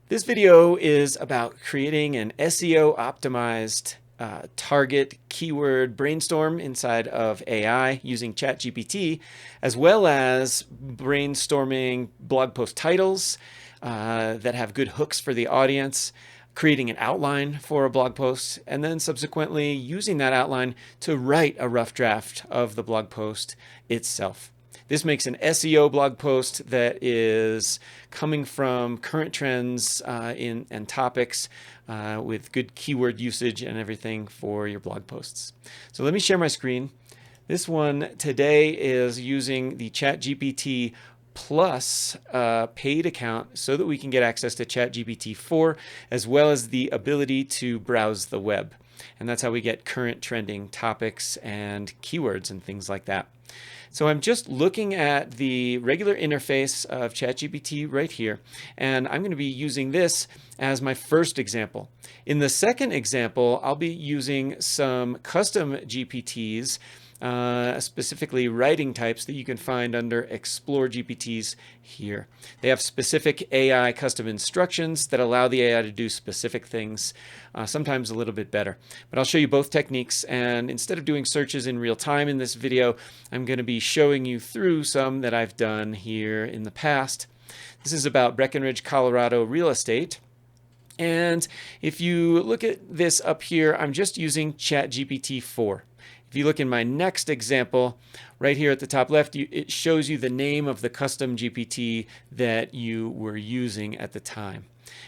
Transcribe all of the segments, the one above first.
This video is about creating an SEO optimized target keyword brainstorm inside of AI using ChatGPT, as well as brainstorming blog post titles that have good hooks for the audience, creating an outline for a blog post, and then subsequently using that outline to write a rough draft of the blog post itself. This makes an SEO blog post that is coming from current trends and topics with good keyword usage and everything for your blog posts. So let me share my screen. This one today is using the ChatGPT Plus paid account so that we can get access to ChatGPT 4 as well as the ability to browse the web. And that's how we get current trending topics and keywords and things like that. So I'm just looking at the regular interface of ChatGPT right here, and I'm going to be using this as my first example. In the second example, I'll be using some custom GPTs, specifically writing types that you can find under Explore GPTs here. They have specific AI custom instructions that allow the AI to do specific things, sometimes a little bit better. But I'll show you both techniques, and instead of doing searches in real time in this video, I'm going to be showing you through some that I've done here in the past. This is about Breckenridge, Colorado real estate. And if you look at this up here, I'm just using ChatGPT 4. If you look in my next example, right here at the top left, it shows you the name of the custom GPT that you were using at the time.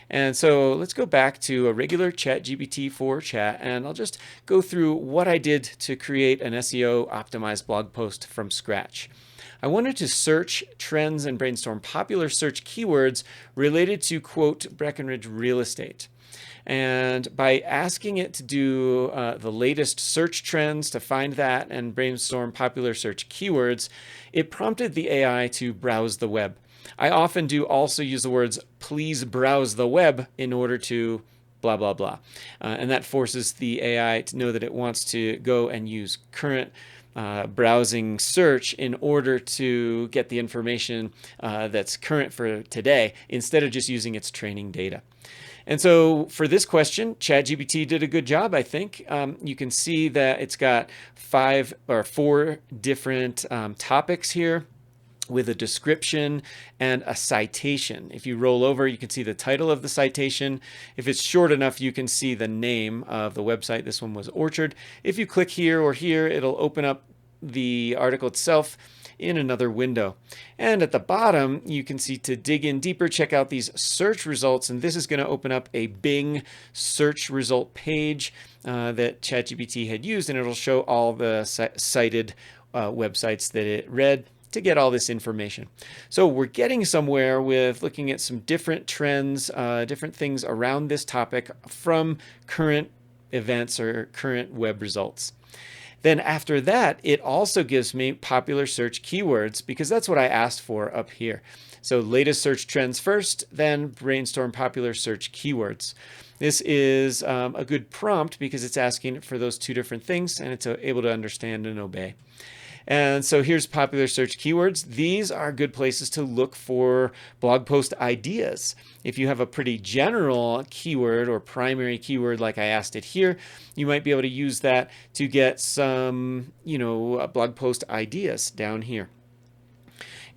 And so let's go back to a regular ChatGPT 4 chat, and I'll just go through what I did to create an SEO optimized blog post from scratch. I wanted to search trends and brainstorm popular search keywords related to, quote, Breckenridge real estate. And by asking it to do the latest search trends to find that and brainstorm popular search keywords, it prompted the AI to browse the web. I often do also use the words, please browse the web in order to blah, blah, blah. And that forces the AI to know that it wants to go and use current browsing search in order to get the information that's current for today instead of just using its training data. And so for this question, ChatGPT did a good job, I think. You can see that it's got 5 or 4 different topics here with a description and a citation. If you roll over, you can see the title of the citation. If it's short enough, you can see the name of the website. This one was Orchard. If you click here or here, it'll open up the article itself in another window. And at the bottom, you can see to dig in deeper, check out these search results. And this is going to open up a Bing search result page that ChatGPT had used, and it'll show all the cited websites that it read to get all this information. So we're getting somewhere with looking at some different trends, different things around this topic from current events or current web results. Then after that, it also gives me popular search keywords because that's what I asked for up here. So latest search trends first, then brainstorm popular search keywords. This is a good prompt because it's asking for those 2 different things, and it's able to understand and obey. And so here's popular search keywords. These are good places to look for blog post ideas. If you have a pretty general keyword or primary keyword like I asked it here, you might be able to use that to get some, blog post ideas down here.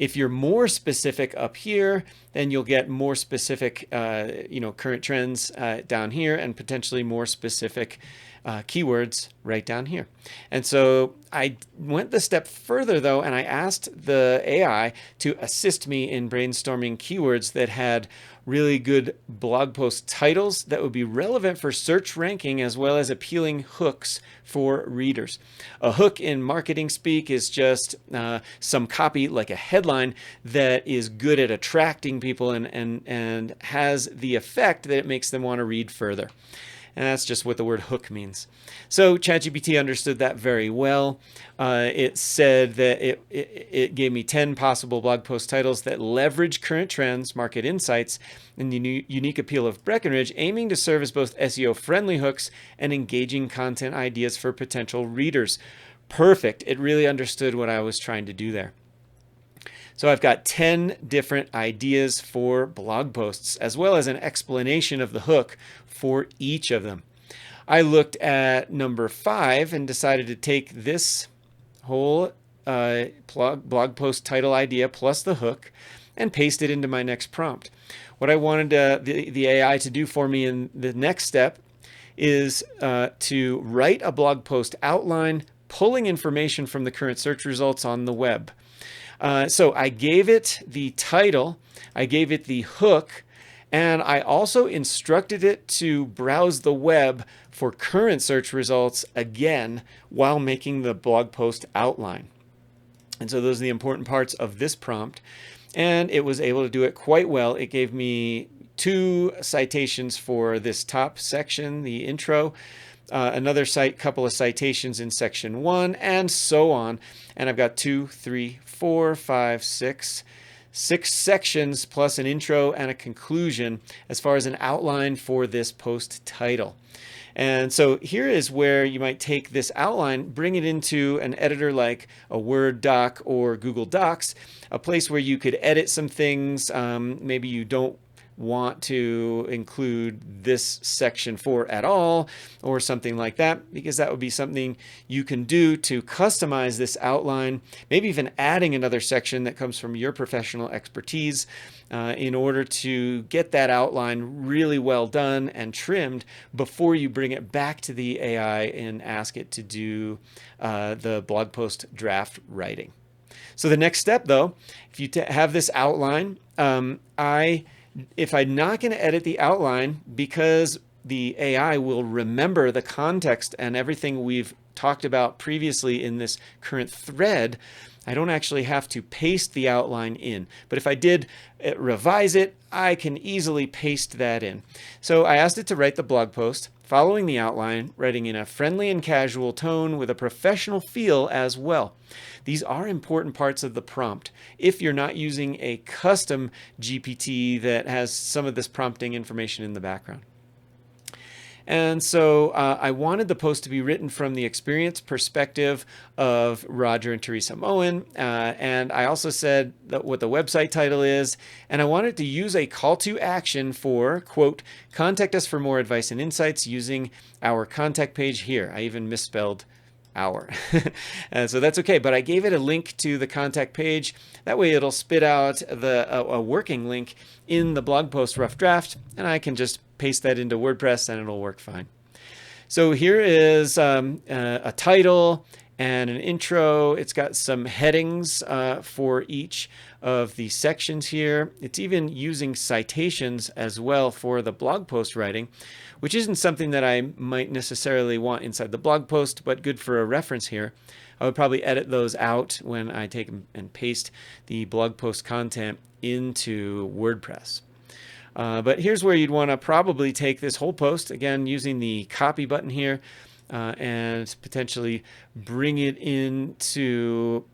If you're more specific up here, then you'll get more specific, current trends down here and potentially more specific keywords right down here. And so I went the step further though, and I asked the AI to assist me in brainstorming keywords that had really good blog post titles that would be relevant for search ranking as well as appealing hooks for readers. A hook in marketing speak is just some copy like a headline that is good at attracting people and has the effect that it makes them want to read further. And that's just what the word hook means. So ChatGPT understood that very well. It said that it gave me 10 possible blog post titles that leverage current trends, market insights, and the unique appeal of Breckenridge, aiming to serve as both SEO-friendly hooks and engaging content ideas for potential readers. Perfect. It really understood what I was trying to do there. So I've got 10 different ideas for blog posts, as well as an explanation of the hook for each of them. I looked at number 5 and decided to take this whole blog post title idea plus the hook and paste it into my next prompt. What I wanted the AI to do for me in the next step is to write a blog post outline, pulling information from the current search results on the web. So I gave it the title, I gave it the hook, and I also instructed it to browse the web for current search results again while making the blog post outline. And so those are the important parts of this prompt. And it was able to do it quite well. It gave me 2 citations for this top section, the intro, another couple of citations in section 1, and so on. And I've got 2, 3, 4, 5, 6 sections plus an intro and a conclusion as far as an outline for this post title. And so here is where you might take this outline, bring it into an editor like a Word doc or Google Docs, a place where you could edit some things. Maybe you don't want to include this section for at all or something like that, because that would be something you can do to customize this outline, maybe even adding another section that comes from your professional expertise in order to get that outline really well done and trimmed before you bring it back to the AI and ask it to do the blog post draft writing. So the next step, though, if you have this outline, if I'm not going to edit the outline, because the AI will remember the context and everything we've talked about previously in this current thread, I don't actually have to paste the outline in. But if I did revise it, I can easily paste that in. So I asked it to write the blog post following the outline, writing in a friendly and casual tone with a professional feel as well. These are important parts of the prompt. If you're not using a custom GPT that has some of this prompting information in the background. And so I wanted the post to be written from the experience perspective of Roger and Teresa Moen. And I also said what the website title is. And I wanted to use a call to action for, quote, contact us for more advice and insights using our contact page here. I even misspelled our. So that's okay. But I gave it a link to the contact page. That way it'll spit out a working link in the blog post rough draft. And I can just paste that into WordPress and it'll work fine. So here is a title and an intro. It's got some headings for each of the sections here. It's even using citations as well for the blog post writing, which isn't something that I might necessarily want inside the blog post, but good for a reference here. I would probably edit those out when I take and paste the blog post content into WordPress. But here's where you'd want to probably take this whole post, again, using the copy button here, and potentially bring it into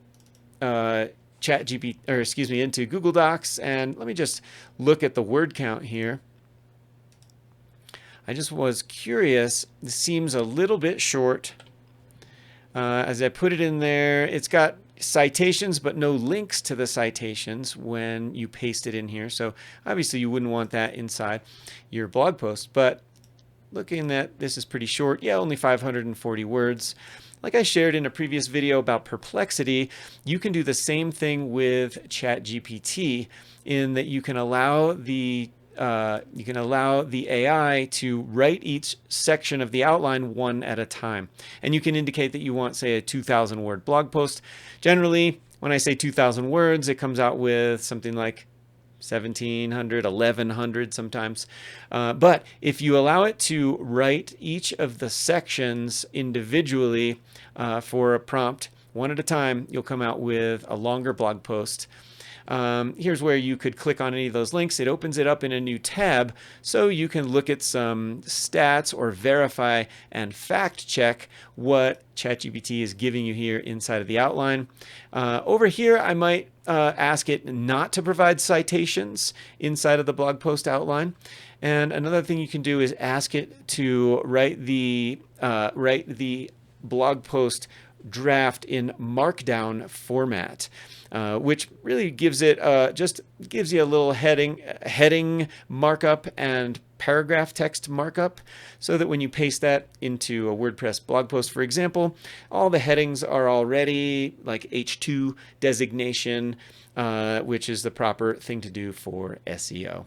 ChatGPT, or excuse me, into Google Docs. And let me just look at the word count here. I just was curious. This seems a little bit short. As I put it in there, it's got citations but no links to the citations when you paste it in here. So obviously you wouldn't want that inside your blog post. But looking at this is pretty short. Yeah, only 540 words. Like I shared in a previous video about perplexity, you can do the same thing with ChatGPT in that you can allow the AI to write each section of the outline one at a time. And you can indicate that you want, say, a 2,000 word blog post. Generally, when I say 2,000 words, it comes out with something like 1,700, 1,100 sometimes. But if you allow it to write each of the sections individually for a prompt, one at a time, you'll come out with a longer blog post. Here's where you could click on any of those links. It opens it up in a new tab so you can look at some stats or verify and fact check what ChatGPT is giving you here inside of the outline. Over here, I might ask it not to provide citations inside of the blog post outline. And another thing you can do is ask it to write the blog post draft in Markdown format. which really gives it just gives you a little heading markup and paragraph text markup, so that when you paste that into a WordPress blog post, for example, all the headings are already like H2 designation, which is the proper thing to do for SEO.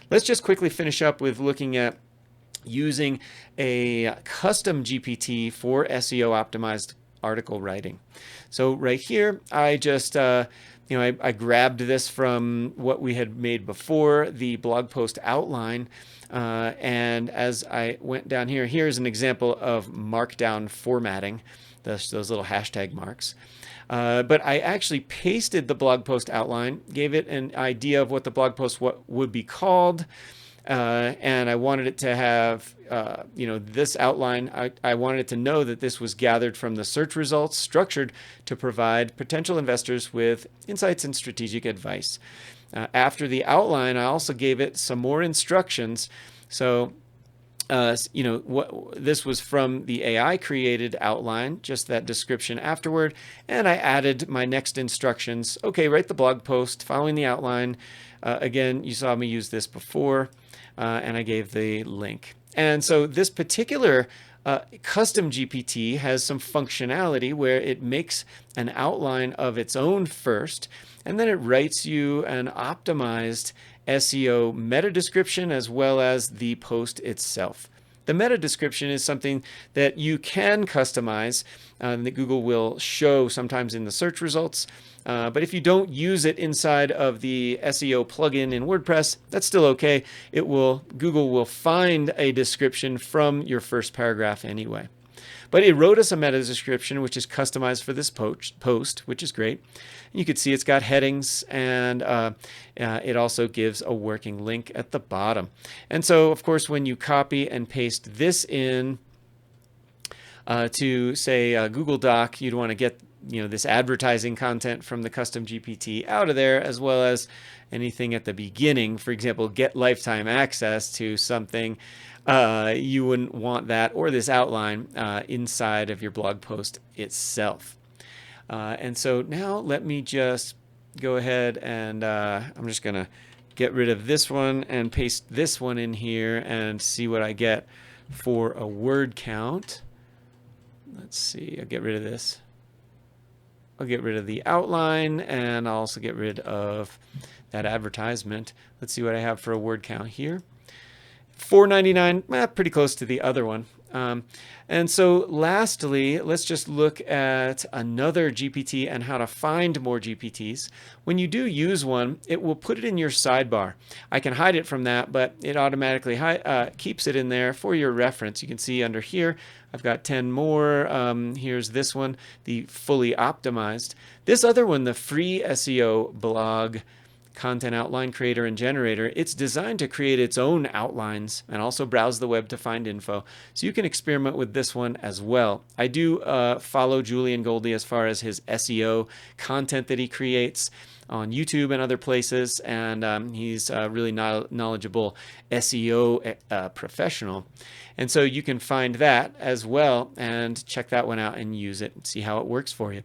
Let's just quickly finish up with looking at using a custom GPT for SEO optimized article writing. So right here, I just I grabbed this from what we had made before, the blog post outline, and as I went down here, here's an example of markdown formatting, those little hashtag marks. But I actually pasted the blog post outline, gave it an idea of what the blog post would be called, and I wanted it to have, this outline. I wanted it to know that this was gathered from the search results, structured to provide potential investors with insights and strategic advice. After the outline, I also gave it some more instructions. So, this was from the AI created outline, just that description afterward. And I added my next instructions. Okay, write the blog post following the outline. Again, you saw me use this before, and I gave the link. And so this particular custom GPT has some functionality where it makes an outline of its own first, and then it writes you an optimized SEO meta description as well as the post itself. The meta description is something that you can customize, that Google will show sometimes in the search results. But if you don't use it inside of the SEO plugin in WordPress, that's still okay. Google will find a description from your first paragraph anyway. But it wrote us a meta description, which is customized for this post, which is great. You can see it's got headings, and it also gives a working link at the bottom. And so, of course, when you copy and paste this in to, say, a Google Doc, you'd want to get this advertising content from the custom GPT out of there, as well as anything at the beginning. For example, get lifetime access to something. You wouldn't want that or this outline inside of your blog post itself. And so now let me just go ahead and I'm just going to get rid of this one and paste this one in here and see what I get for a word count. Let's see, I'll get rid of this. I'll get rid of the outline, and I'll also get rid of that advertisement. Let's see what I have for a word count here. 499, pretty close to the other one. And so lastly, let's just look at another GPT and how to find more GPTs. When you do use one, it will put it in your sidebar. I can hide it from that, but it automatically keeps it in there for your reference. You can see under here, I've got 10 more. Here's this one, the fully optimized. This other one, the free SEO blog content outline creator and generator, it's designed to create its own outlines and also browse the web to find info. So you can experiment with this one as well. I do follow Julian Goldie as far as his SEO content that he creates on YouTube and other places, and he's a really knowledgeable SEO professional. And so you can find that as well and check that one out and use it and see how it works for you.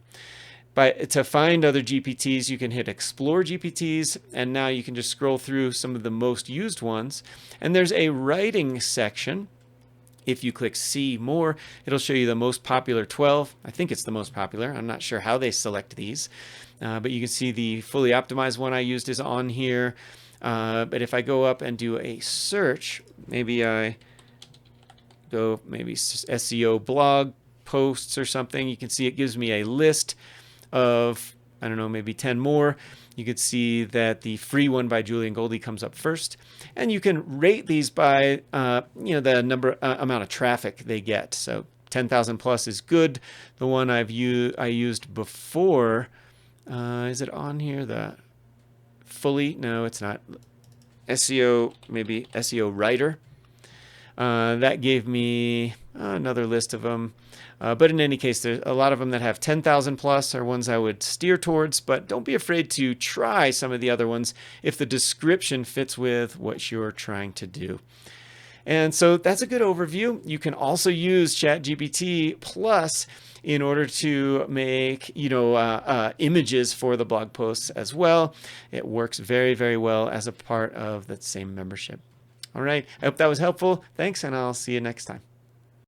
To find other GPTs, you can hit Explore GPTs, and now you can just scroll through some of the most used ones. And there's a writing section. If you click See More, it'll show you the most popular 12. I think it's the most popular. I'm not sure how they select these. But you can see the fully optimized one I used is on here. But if I go up and do a search, maybe I go SEO blog posts or something, you can see it gives me a list of, I don't know, maybe 10 more. You could see that the free one by Julian Goldie comes up first, and you can rate these by the amount of traffic they get. So 10,000 plus is good. The one I used before, is it on here? The fully? No, it's not. SEO, maybe SEO writer. That gave me another list of them. But in any case, there's a lot of them that have 10,000 plus are ones I would steer towards, but don't be afraid to try some of the other ones if the description fits with what you're trying to do. And so that's a good overview. You can also use ChatGPT Plus in order to make, images for the blog posts as well. It works very, very well as a part of that same membership. All right. I hope that was helpful. Thanks, and I'll see you next time.